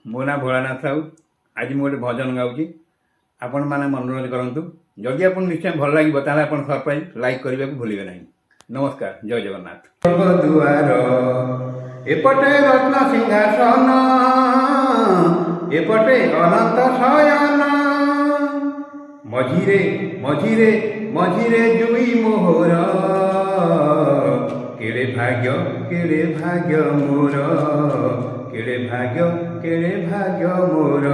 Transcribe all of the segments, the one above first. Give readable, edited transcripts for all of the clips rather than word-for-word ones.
ମୋ ନାଁ ଭୋଳାନାଥ ସାହୁ। ଆଜି ମୁଁ ଗୋଟେ ଭଜନ ଗାଉଛି, ଆପଣମାନେ ମନୋରଞ୍ଜନ କରନ୍ତୁ। ଯଦି ଆପଣ ନିଶ୍ଚୟ ଭଲ ଲାଗିବ ତାହେଲେ ଆପଣ ସବସ୍କ୍ରାଇବ୍ ଲାଇକ୍ କରିବାକୁ ଭୁଲିବେ ନାହିଁ। ନମସ୍କାର, ଜୟ ଜଗନ୍ନାଥ। ଦୁଆର ଏପଟେ ରତ୍ନ ସିଂହାସନ, ଏପଟେ ଅନନ୍ତ ଶୟନ, ମଝିରେ ମଝିରେ ମଝିରେ ଜୁଇ ମୋହର, କେଡ଼େ ଭାଗ୍ୟ କେଡ଼େ ଭାଗ୍ୟ ମୋର, କେଡ଼େ ଭାଗ୍ୟ କେଡ଼େ ଭାଗ୍ୟ ମୋର।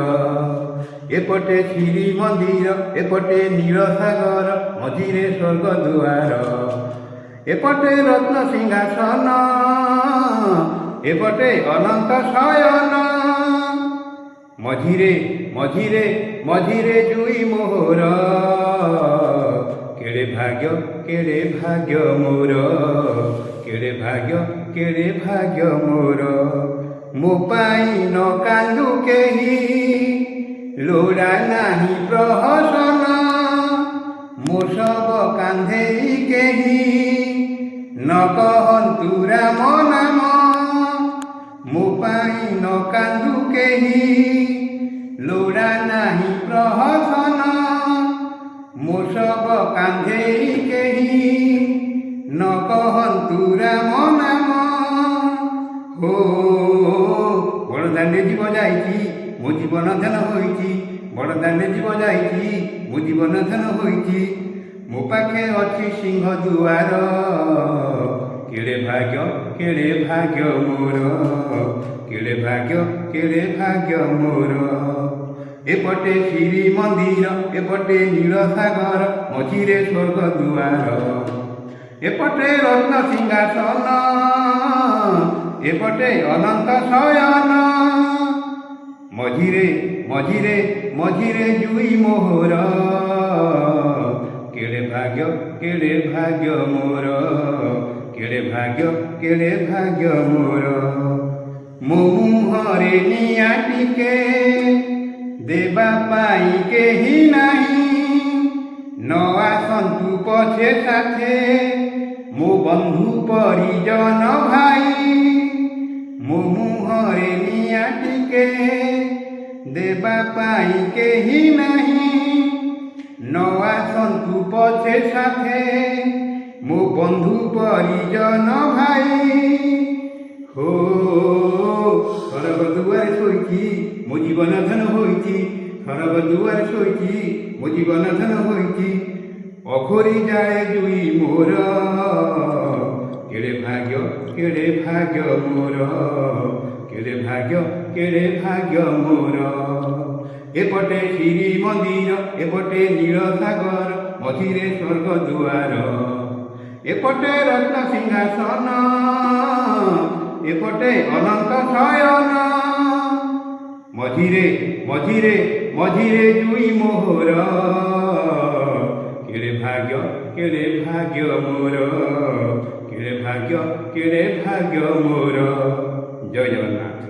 ଏପଟେ ଶ୍ରୀମନ୍ଦିର, ଏପଟେ ନୀଳସାଗର, ମଝିରେ ସ୍ୱର୍ଗ ଦୁଆର, ଏପଟେ ରତ୍ନ ସିଂହାସନ, ଏପଟେ ଅନନ୍ତ ଶୟନ, ମଝିରେ ମଝିରେ ମଝିରେ ଜୁଇ ମୋହର, କେଡ଼େ ଭାଗ୍ୟ କେଡ଼େ ଭାଗ୍ୟ ମୋର, କେଡ଼େ ଭାଗ୍ୟ କେଡ଼େ ଭାଗ୍ୟ ମୋର। ମୋ ପାଇଁ ନ କାନ୍ଦୁ କେହି, ଲୋଡ଼ା ନାହିଁ ପ୍ରହସନ, ମୋ ଶବ କାନ୍ଧେଇ କେହି ନ କହନ୍ତୁ ରାମ ନାମ। ମୋ ପାଇଁ ନ କାନ୍ଦୁ କେହି, ଲୋଡ଼ା ନାହିଁ ପ୍ରହସନ, ମୋ ଶବ କାନ୍ଧେଇ କେହି ନ କହନ୍ତୁ ରାମ ନାମ। ହୋ ବଡ଼ଦାଣ୍ଡେ ଯିବ ଯାଇଛି, ମୋ ଜୀବନ ଧନ ହୋଇଛି, ବଡ଼ଦାଣ୍ଡେ ଯିବ ଯାଇଛି, ମୋ ଜୀବନ ଧନ ହୋଇଛି। ମୋ ପାଖେ ଅଛି ସିଂହ ଦୁଆର, କେଡ଼େ ଭାଗ୍ୟ କେଡ଼େ ଭାଗ୍ୟ ମୋର, କେଡ଼େ ଭାଗ୍ୟ କେଡ଼େ ଭାଗ୍ୟ ମୋର। ଏପଟେ ଶ୍ରୀମନ୍ଦିର, ଏପଟେ ନୀଳସାଗର, ମଝିରେ ସ୍ୱର୍ଗ ଦୁଆର, ଏପଟେ ରତ୍ନ ସିଂହାସନ, ଏପଟେ ଅନନ୍ତ ଶୟନ, ମଝିରେ ମଝିରେ ମଝିରେ ଜୁଇ ମୋହର, କେଡ଼େ ଭାଗ୍ୟ କେଡ଼େ ଭାଗ୍ୟ ମୋର, କେଡ଼େ ଭାଗ୍ୟ କେଡ଼େ ଭାଗ୍ୟ ମୋର। ମୋ ମୁହଁରେ ନିଆଁ ଟିକେ ଦେବା ପାଇଁ କେହି ନାହିଁ, ନ ଆସନ୍ତୁ ପଛେ ସାଥେ ମୋ ବନ୍ଧୁ ପରିଜନ ଭାଇ। ମୋ ମୁହଁରେ ନିଆଁ ଟିକେ ଦେବା ପାଇଁ କେହି ନାହିଁ, ନ ଆସନ୍ତୁ ପଛେ ସାଥେ ମୋ ବନ୍ଧୁ ପରିଜନ ଭାଇ। ହୋ ସ୍ୱର୍ଗ ଦୁଆରେ ଶୋଇଛି, ମୋ ଜୀବନ ଧନ ହୋଇଛି, ସ୍ୱର୍ଗ ଦୁଆରେ ଶୋଇଛି, ମୋ ଜୀବନ ଧନ ହୋଇଛି। ଅଘୋରି ଜାଳେ ଜୁଇ ମୋର, କେଡ଼େ ଭାଗ୍ୟ କେଡ଼େ ଭାଗ୍ୟ ମୋର, କେଡ଼େ ଭାଗ୍ୟ କେଡ଼େ ଭାଗ୍ୟ ମୋର। ଏପଟେ ଶ୍ରୀମନ୍ଦିର, ଏପଟେ ନୀଳସାଗର, ମଝିରେ ସ୍ୱର୍ଗ ଦୁଆର, ଏପଟେ ରତ୍ନ ସିଂହାସନ, ଏପଟେ ଅନନ୍ତ ଶୟନ, ମଝିରେ ମଝିରେ ମଝିରେ ଜୁଇ ମୋହର, କେଡ଼େ ଭାଗ୍ୟ କେଡ଼େ ଭାଗ୍ୟ ମୋର, କେଡ଼େ ଭାଗ୍ୟ କେଡ଼େ ଭାଗ୍ୟ ମୋର। ଜୟ ଜଗନ୍ନାଥ।